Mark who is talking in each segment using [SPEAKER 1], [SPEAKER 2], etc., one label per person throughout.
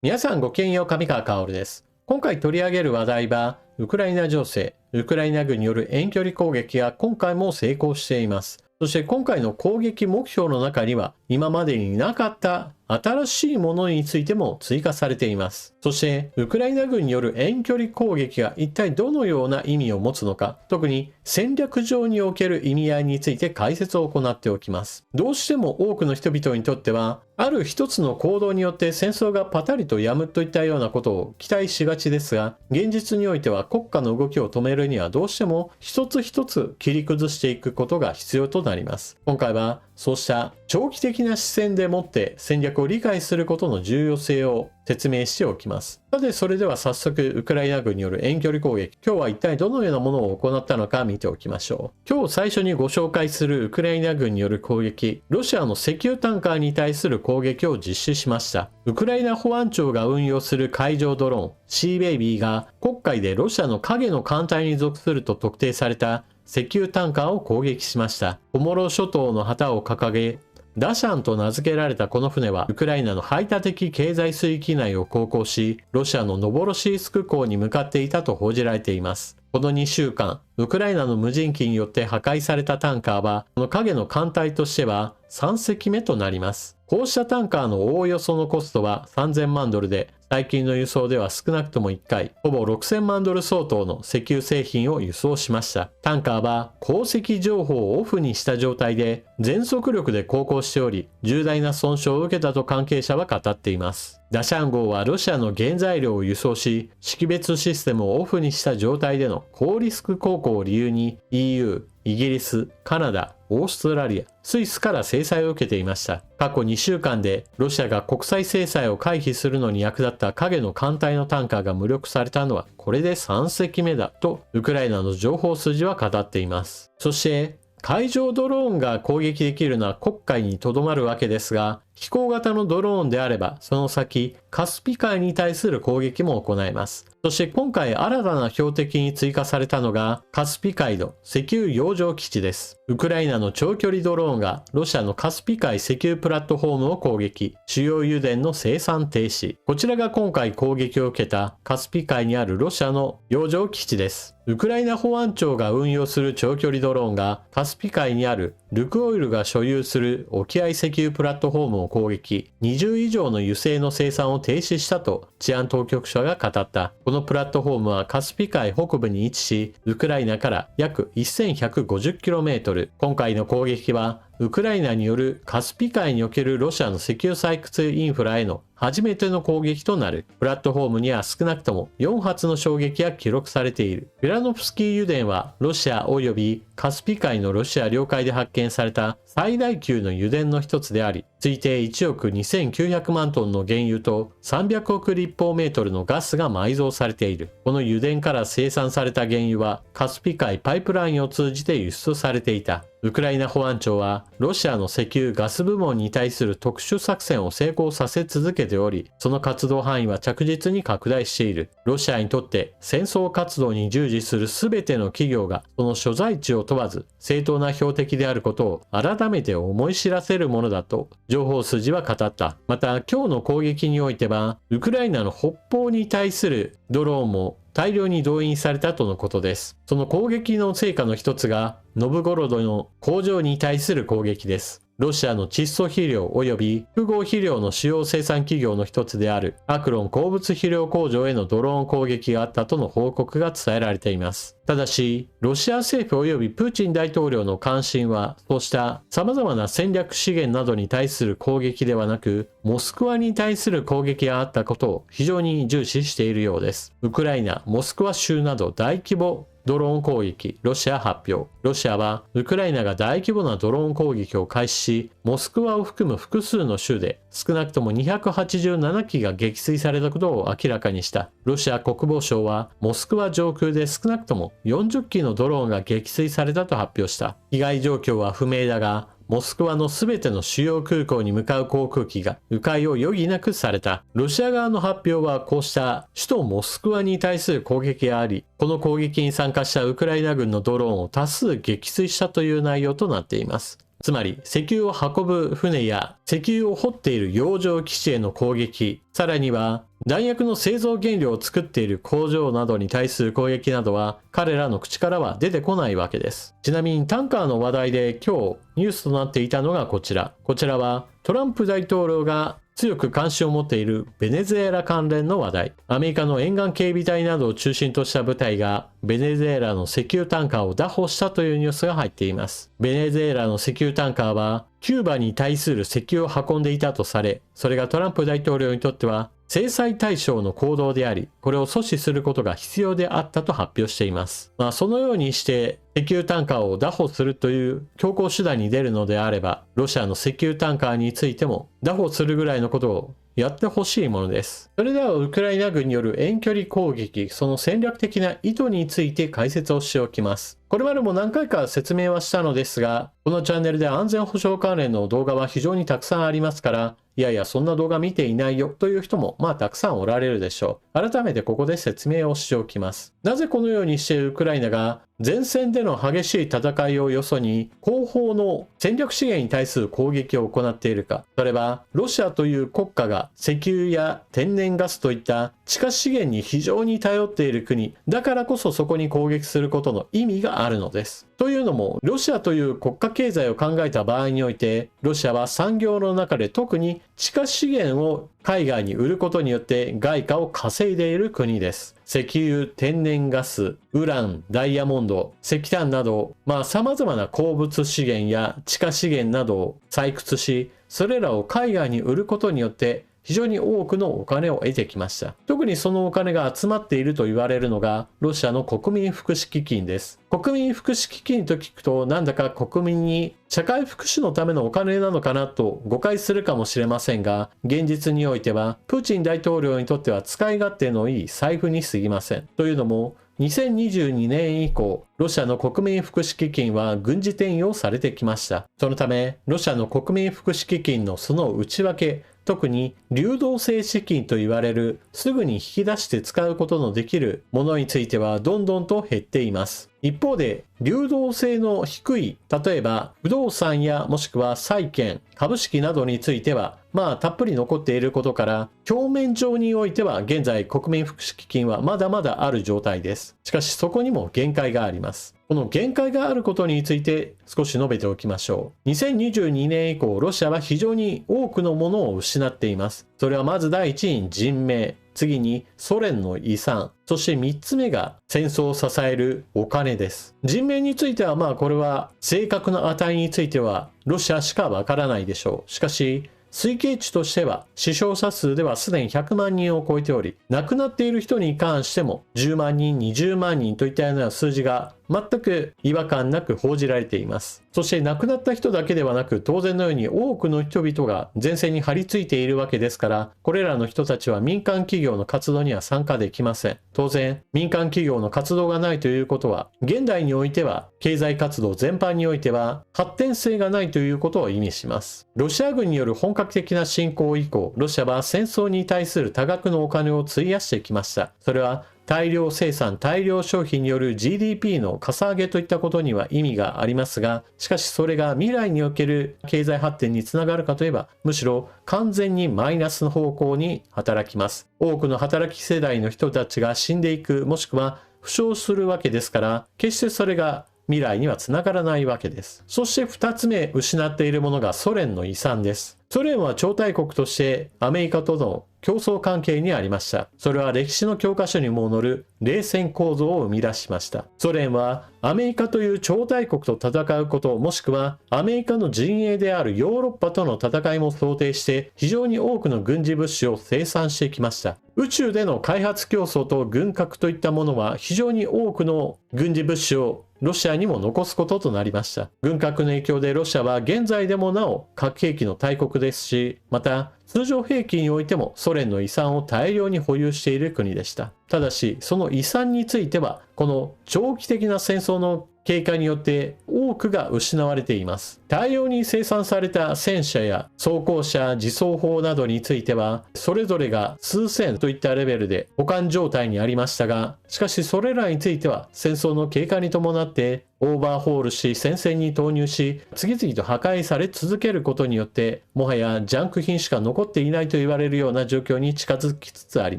[SPEAKER 1] 皆さんごきげんよう、上川薫です。今回取り上げる話題は、ウクライナ情勢、ウクライナ軍による遠距離攻撃が今回も成功しています。そして今回の攻撃目標の中には、今までになかった新しいものについても追加されています。そして、ウクライナ軍による遠距離攻撃が一体どのような意味を持つのか、特に戦略上における意味合いについて解説を行っておきます。どうしても多くの人々にとっては、ある一つの行動によって戦争がパタリと止むといったようなことを期待しがちですが、現実においては国家の動きを止めるにはどうしても一つ一つ切り崩していくことが必要となります。今回はそうした長期的な視線でもって戦略を理解することの重要性を説明しておきます。さて、それでは早速ウクライナ軍による遠距離攻撃、今日は一体どのようなものを行ったのか見ておきましょう。今日最初にご紹介するウクライナ軍による攻撃、ロシアの石油タンカーに対する攻撃を実施しました。ウクライナ保安庁が運用する海上ドローン、シーベイビーが黒海でロシアの影の艦隊に属すると特定された石油タンカーを攻撃しました。コモロ諸島の旗を掲げ、ダシャンと名付けられたこの船はウクライナの排他的経済水域内を航行し、ロシアのノボロシースク港に向かっていたと報じられています。この2週間、ウクライナの無人機によって破壊されたタンカーは、この影の艦隊としては3隻目となります。こうしたタンカーのおおよそのコストは3000万ドルで、最近の輸送では少なくとも1回、ほぼ6000万ドル相当の石油製品を輸送しました。タンカーは航跡情報をオフにした状態で全速力で航行しており、重大な損傷を受けたと関係者は語っています。ダシャン号はロシアの原材料を輸送し、識別システムをオフにした状態での高リスク航行を理由に EU、イギリス、カナダ、オーストラリア、スイスから制裁を受けていました。過去2週間でロシアが国際制裁を回避するのに役立った影の艦隊のタンカーが無力されたのはこれで3隻目だとウクライナの情報筋は語っています。そして海上ドローンが攻撃できるのは黒海にとどまるわけですが、飛行型のドローンであればその先カスピ海に対する攻撃も行えます。そして今回新たな標的に追加されたのがカスピ海の石油洋上基地です。ウクライナの長距離ドローンがロシアのカスピ海石油プラットフォームを攻撃、主要油田の生産停止。こちらが今回攻撃を受けたカスピ海にあるロシアの洋上基地です。ウクライナ保安庁が運用する長距離ドローンがカスピ海にあるルクオイルが所有する沖合石油プラットフォームを攻撃、20以上の油性の生産を停止したと治安当局者が語った。このプラットフォームはカスピ海北部に位置し、ウクライナから約 1150km。今回の攻撃はウクライナによるカスピ海におけるロシアの石油採掘インフラへの初めての攻撃となる。プラットフォームには少なくとも4発の衝撃が記録されている。ベラノフスキー油田はロシア及びカスピ海のロシア領海で発見された最大級の油田の一つであり、推定1億2900万トンの原油と300億立方メートルのガスが埋蔵されている。この油田から生産された原油はカスピ海パイプラインを通じて輸出されていた。ウクライナ保安庁はロシアの石油ガス部門に対する特殊作戦を成功させ続けており、その活動範囲は着実に拡大している。ロシアにとって戦争活動に従事する全ての企業がその所在地を問わず正当な標的であることを改めて思い知らせるものだと情報筋は語った。また今日の攻撃においてはウクライナの北方に対するドローンも大量に動員されたとのことです。その攻撃の成果の一つがノブゴロドの工場に対する攻撃です。ロシアの窒素肥料及び複合肥料の主要生産企業の一つであるアクロン鉱物肥料工場へのドローン攻撃があったとの報告が伝えられています。ただし、ロシア政府及びプーチン大統領の関心は、そうした様々な戦略資源などに対する攻撃ではなく、モスクワに対する攻撃があったことを非常に重視しているようです。ウクライナ、モスクワ州など大規模ドローン攻撃、ロシア発表。ロシアはウクライナが大規模なドローン攻撃を開始し、モスクワを含む複数の州で少なくとも287機が撃墜されたことを明らかにした。ロシア国防省はモスクワ上空で少なくとも40機のドローンが撃墜されたと発表した。被害状況は不明だが、モスクワのすべての主要空港に向かう航空機が迂回を余儀なくされた。ロシア側の発表はこうした首都モスクワに対する攻撃があり、この攻撃に参加したウクライナ軍のドローンを多数撃墜したという内容となっています。つまり石油を運ぶ船や石油を掘っている洋上基地への攻撃、さらには弾薬の製造原料を作っている工場などに対する攻撃などは彼らの口からは出てこないわけです。ちなみにタンカーの話題で今日ニュースとなっていたのがこちら。こちらはトランプ大統領が強く関心を持っているベネズエラ関連の話題。アメリカの沿岸警備隊などを中心とした部隊がベネズエラの石油タンカーを拿捕したというニュースが入っています。ベネズエラの石油タンカーはキューバに対する石油を運んでいたとされ、それがトランプ大統領にとっては制裁対象の行動であり、これを阻止することが必要であったと発表しています。そのようにして石油タンカーを拿捕するという強硬手段に出るのであれば、ロシアの石油タンカーについても拿捕するぐらいのことをやってほしいものです。それではウクライナ軍による遠距離攻撃、その戦略的な意図について解説をしておきます。これまでも何回か説明はしたのですが、このチャンネルで安全保障関連の動画は非常にたくさんありますから、いやいやそんな動画見ていないよという人もたくさんおられるでしょう。改めてここで説明をしておきます。なぜこのようにしてウクライナが前線での激しい戦いをよそに後方の戦略資源に対する攻撃を行っているか。それはロシアという国家が石油や天然ガスといった地下資源に非常に頼っている国だからこそそこに攻撃することの意味があるのです。というのもロシアという国家経済を考えた場合において、ロシアは産業の中で特に地下資源を海外に売ることによって外貨を稼いでいる国です。石油、天然ガス、ウラン、ダイヤモンド、石炭など、様々な鉱物資源や地下資源などを採掘し、それらを海外に売ることによって非常に多くのお金を得てきました。特にそのお金が集まっていると言われるのがロシアの国民福祉基金です。国民福祉基金と聞くとなんだか国民に社会福祉のためのお金なのかなと誤解するかもしれませんが、現実においてはプーチン大統領にとっては使い勝手のいい財布に過ぎません。というのも2022年以降、ロシアの国民福祉基金は軍事転用されてきました。そのため、ロシアの国民福祉基金のその内訳、特に流動性資金と言われるすぐに引き出して使うことのできるものについてはどんどんと減っています。一方で流動性の低い、例えば不動産やもしくは債券、株式などについてはたっぷり残っていることから、表面上においては現在国民福祉基金はまだまだある状態です。しかしそこにも限界があります。この限界があることについて少し述べておきましょう。2022年以降、ロシアは非常に多くのものを失っています。それはまず第一に人命、次にソ連の遺産、そして3つ目が戦争を支えるお金です。人命についてはこれは正確な値についてはロシアしかわからないでしょう。しかし推計値としては死傷者数ではすでに100万人を超えており、亡くなっている人に関しても10万人、20万人といったような数字が全く違和感なく報じられています。そして亡くなった人だけではなく、当然のように多くの人々が前線に張り付いているわけですから、これらの人たちは民間企業の活動には参加できません。当然、民間企業の活動がないということは、現代においては経済活動全般においては発展性がないということを意味します。ロシア軍による本格的な侵攻以降、ロシアは戦争に対する多額のお金を費やしてきました。それは大量生産、大量消費による GDP のかさ上げといったことには意味がありますが、しかしそれが未来における経済発展につながるかといえば、むしろ完全にマイナスの方向に働きます。多くの働き世代の人たちが死んでいく、もしくは負傷するわけですから、決してそれが未来にはつながらないわけです。そして2つ目失っているものがソ連の遺産です。ソ連は超大国としてアメリカとの競争関係にありました。それは歴史の教科書にも載る冷戦構造を生み出しました。ソ連はアメリカという超大国と戦うこと、もしくはアメリカの陣営であるヨーロッパとの戦いも想定して非常に多くの軍事物資を生産してきました。宇宙での開発競争と軍拡といったものは非常に多くの軍事物資をロシアにも残すこととなりました。軍拡の影響でロシアは現在でもなお核兵器の大国ですし、また通常兵器においてもソ連の遺産を大量に保有している国でした。ただしその遺産についてはこの長期的な戦争の経過によって多くが失われています。大量に生産された戦車や装甲車、自走砲などについてはそれぞれが数千といったレベルで保管状態にありましたが、しかしそれらについては戦争の経過に伴ってオーバーホールし戦線に投入し次々と破壊され続けることによってもはやジャンク品しか残っていないと言われるような状況に近づきつつあり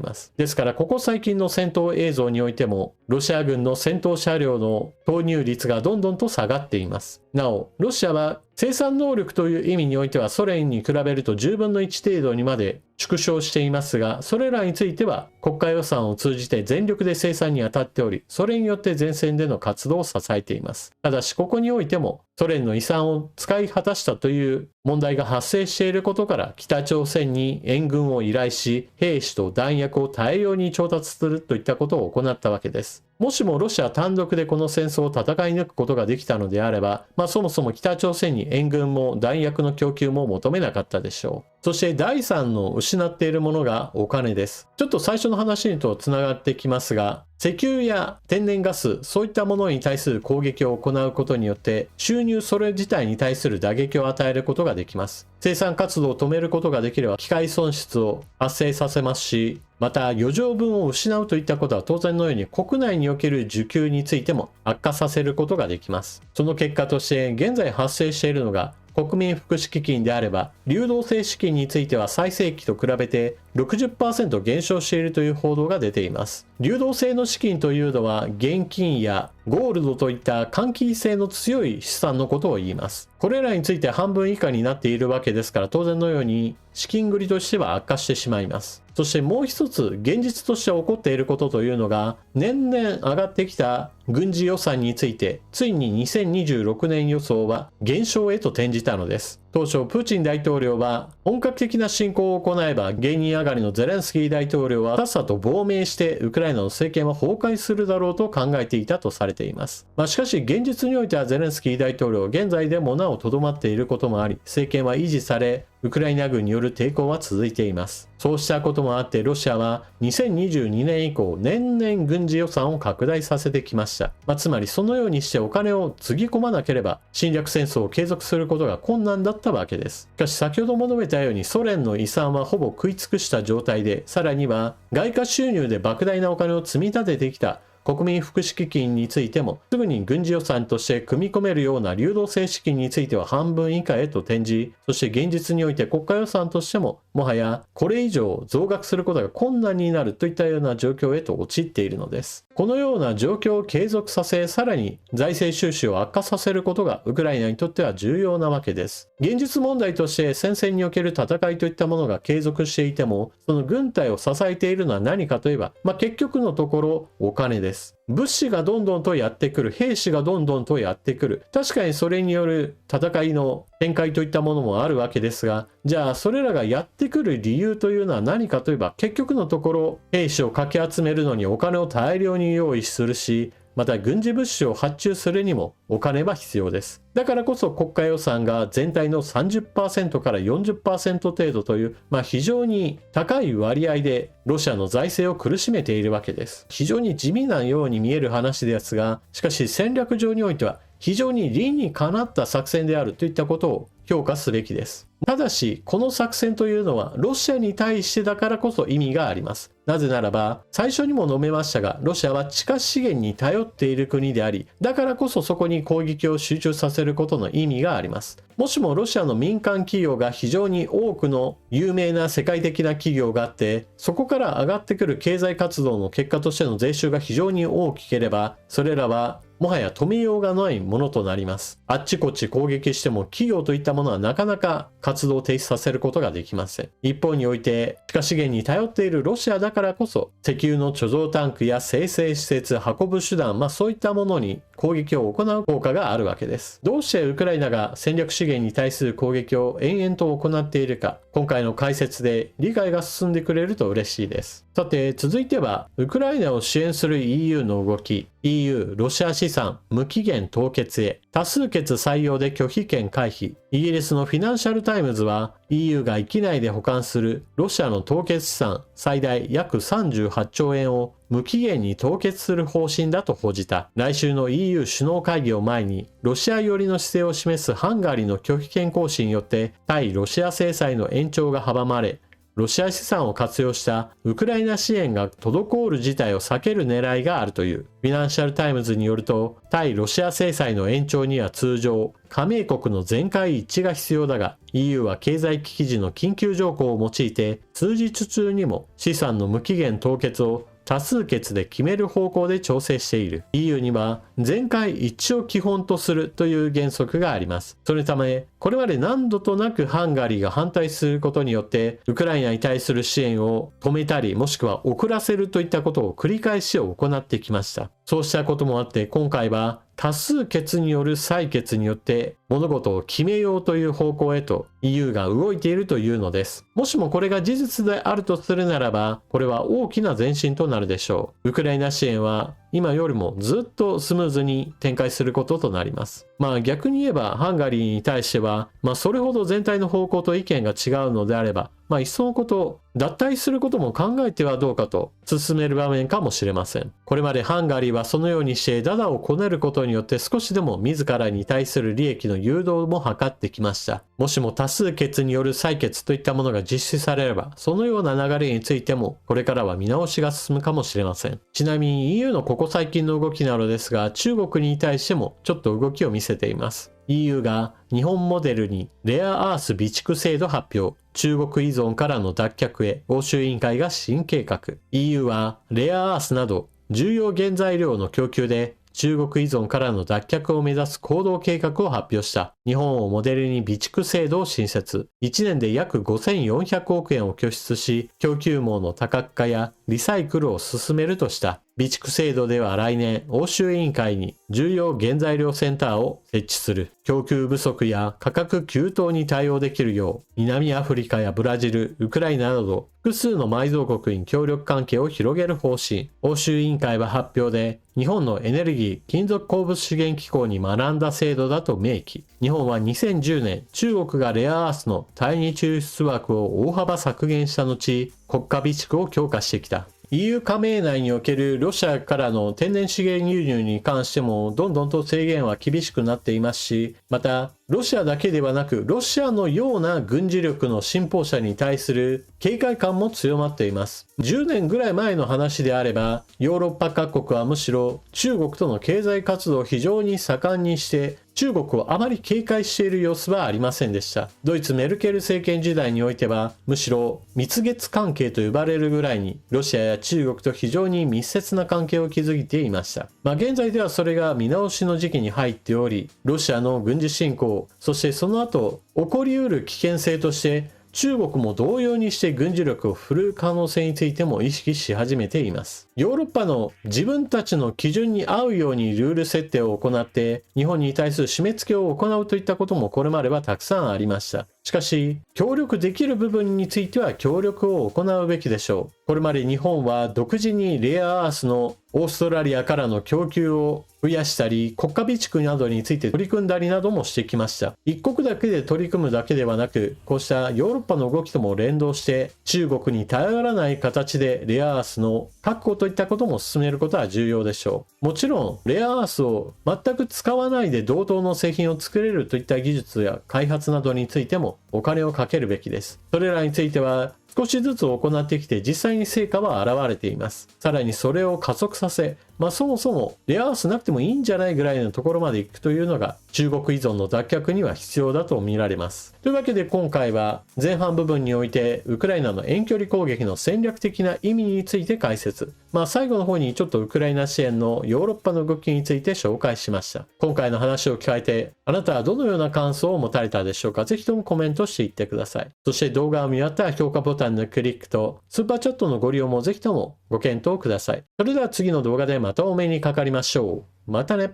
[SPEAKER 1] ます。ですからここ最近の戦闘映像においてもロシア軍の戦闘車両の投入率がどんどんと下がっています。なおロシアは生産能力という意味においてはソ連に比べると10分の1程度にまで縮小していますが、それらについては国家予算を通じて全力で生産に当たっており、それによって前線での活動を支えています。ただしここにおいてもソ連の遺産を使い果たしたという問題が発生していることから北朝鮮に援軍を依頼し兵士と弾薬を大量に調達するといったことを行ったわけです。もしもロシア単独でこの戦争を戦い抜くことができたのであれば、そもそも北朝鮮に援軍も弾薬の供給も求めなかったでしょう。そして第3の失っているものがお金です。ちょっと最初の話にとつながってきますが、石油や天然ガス、そういったものに対する攻撃を行うことによって収入それ自体に対する打撃を与えることができます。生産活動を止めることができれば機械損失を発生させますし、また余剰分を失うといったことは当然のように国内における需給についても悪化させることができます。その結果として現在発生しているのが国民福祉基金であれば流動性資金については最盛期と比べて 60% 減少しているという報道が出ています。流動性の資金というのは現金やゴールドといった換金性の強い資産のことを言います。これらについて半分以下になっているわけですから当然のように資金繰りとしては悪化してしまいます。そしてもう一つ現実として起こっていることというのが年々上がってきた軍事予算についてついに2026年予想は減少へと転じたのです。当初プーチン大統領は本格的な侵攻を行えば芸人上がりのゼレンスキー大統領はさっさと亡命してウクライナの政権は崩壊するだろうと考えていたとされています。しかし現実においてはゼレンスキー大統領現在でもなおとどまっていることもあり政権は維持されウクライナ軍による抵抗は続いています。そうしたこともあってロシアは2022年以降年々軍事予算を拡大させてきました。つまりそのようにしてお金をつぎ込まなければ侵略戦争を継続することが困難だったわけです。しかし先ほども述べたようにソ連の遺産はほぼ食い尽くした状態で、さらには外貨収入で莫大なお金を積み立ててきた国民福祉基金についてもすぐに軍事予算として組み込めるような流動性資金については半分以下へと転じ、そして現実において国家予算としてももはやこれ以上増額することが困難になるといったような状況へと陥っているのです。このような状況を継続させ、さらに財政収支を悪化させることがウクライナにとっては重要なわけです。現実問題として戦線における戦いといったものが継続していても、その軍隊を支えているのは何かといえば、結局のところお金です。物資がどんどんとやってくる、兵士がどんどんとやってくる。確かにそれによる戦いの展開といったものもあるわけですが、じゃあそれらがやってくる理由というのは何かといえば、結局のところ兵士をかき集めるのにお金を大量に用意するし、また軍事物資を発注するにもお金は必要です。だからこそ国家予算が全体の 30% から 40% 程度という、非常に高い割合でロシアの財政を苦しめているわけです。非常に地味なように見える話ですが、しかし戦略上においては非常に理にかなった作戦であるといったことを評価すべきです。ただしこの作戦というのはロシアに対してだからこそ意味があります。なぜならば最初にも述べましたが、ロシアは地下資源に頼っている国であり、だからこそそこに攻撃を集中させることの意味があります。もしもロシアの民間企業が非常に多くの有名な世界的な企業があって、そこから上がってくる経済活動の結果としての税収が非常に大きければ、それらはもはや止めようがないものとなります。あっちこっち攻撃しても企業といったものはなかなか活動を停止させることができません。一方において地下資源に頼っているロシアだからこそ石油の貯蔵タンクや精製施設、運ぶ手段、そういったものに攻撃を行う効果があるわけです。どうしてウクライナが戦略資源に対する攻撃を延々と行っているか、今回の解説で理解が進んでくれると嬉しいです。さて続いてはウクライナを支援する EU の動き、 EU ロシア資産無期限凍結へ、多数決採用で拒否権回避。イギリスのフィナンシャルタイムズは EU が域内で保管するロシアの凍結資産最大約38兆円を無期限に凍結する方針だと報じた。来週の EU 首脳会議を前にロシア寄りの姿勢を示すハンガリーの拒否権行使によって対ロシア制裁の延長が阻まれ、ロシア資産を活用したウクライナ支援が滞る事態を避ける狙いがあるという。フィナンシャルタイムズによると、対ロシア制裁の延長には通常、加盟国の全会一致が必要だが、EU は経済危機時の緊急条項を用いて、数日中にも資産の無期限凍結を多数決で決める方向で調整している。 EU には全会一致を基本とするという原則があります。そのためこれまで何度となくハンガリーが反対することによってウクライナに対する支援を止めたりもしくは遅らせるといったことを繰り返し行ってきました。そうしたこともあって今回は多数決による採決によって物事を決めようという方向へと EU が動いているというのです。もしもこれが事実であるとするならばこれは大きな前進となるでしょう。ウクライナ支援は今よりもずっとスムーズに展開することとなります。逆に言えばハンガリーに対してはそれほど全体の方向と意見が違うのであればいっそのこと脱退することも考えてはどうかと進める場面かもしれません。これまでハンガリーはそのようにしてダダをこねることによって少しでも自らに対する利益の誘導も図ってきました。もしも多数決による採決といったものが実施されればそのような流れについてもこれからは見直しが進むかもしれません。ちなみに EU のここ最近の動きなのですが中国に対してもちょっと動きを見せています。EU が日本モデルにレアアース備蓄制度発表。中国依存からの脱却へ欧州委員会が新計画。 EU はレアアースなど重要原材料の供給で中国依存からの脱却を目指す行動計画を発表した。日本をモデルに備蓄制度を新設。1年で約5400億円を拠出し、供給網の多角化やリサイクルを進めるとした。備蓄制度では来年、欧州委員会に重要原材料センターを設置する。供給不足や価格急騰に対応できるよう、南アフリカやブラジル、ウクライナなど複数の埋蔵国に協力関係を広げる方針。欧州委員会は発表で、日本のエネルギー・金属鉱物資源機構に学んだ制度だと明記。日本は2010年、中国がレアアースの対日抽出枠を大幅削減した後、国家備蓄を強化してきた。EU 加盟内におけるロシアからの天然資源輸入に関してもどんどんと制限は厳しくなっていますし、またロシアだけではなくロシアのような軍事力の信奉者に対する警戒感も強まっています。10年ぐらい前の話であればヨーロッパ各国はむしろ中国との経済活動を非常に盛んにして中国をあまり警戒している様子はありませんでした。ドイツメルケル政権時代においてはむしろ蜜月関係と呼ばれるぐらいにロシアや中国と非常に密接な関係を築いていました。現在ではそれが見直しの時期に入っており、ロシアの軍事侵攻、そしてその後起こりうる危険性として中国も同様にして軍事力を振るう可能性についても意識し始めています。ヨーロッパの自分たちの基準に合うようにルール設定を行って日本に対する締め付けを行うといったこともこれまではたくさんありました。しかし協力できる部分については協力を行うべきでしょう。これまで日本は独自にレアアースのオーストラリアからの供給を増やしたり国家備蓄などについて取り組んだりなどもしてきました。一国だけで取り組むだけではなくこうしたヨーロッパの動きとも連動して中国に頼らない形でレアアースの確保といったことも進めることは重要でしょう。もちろんレアアースを全く使わないで同等の製品を作れるといった技術や開発などについてもお金をかけるべきです。それらについては少しずつ行ってきて実際に成果は現れています。さらにそれを加速させ、そもそもレアアースなくてもいいんじゃないぐらいのところまで行くというのが中国依存の脱却には必要だと見られます。というわけで今回は前半部分においてウクライナの遠距離攻撃の戦略的な意味について解説。最後の方にちょっとウクライナ支援のヨーロッパの動きについて紹介しました。今回の話を聞かれてあなたはどのような感想を持たれたでしょうか。ぜひともコメントしていってください。そして動画を見終わったら評価ボタンのクリックとスーパーチャットのご利用もぜひともご検討ください。それでは次の動画でまたお目にかかりましょう。またね。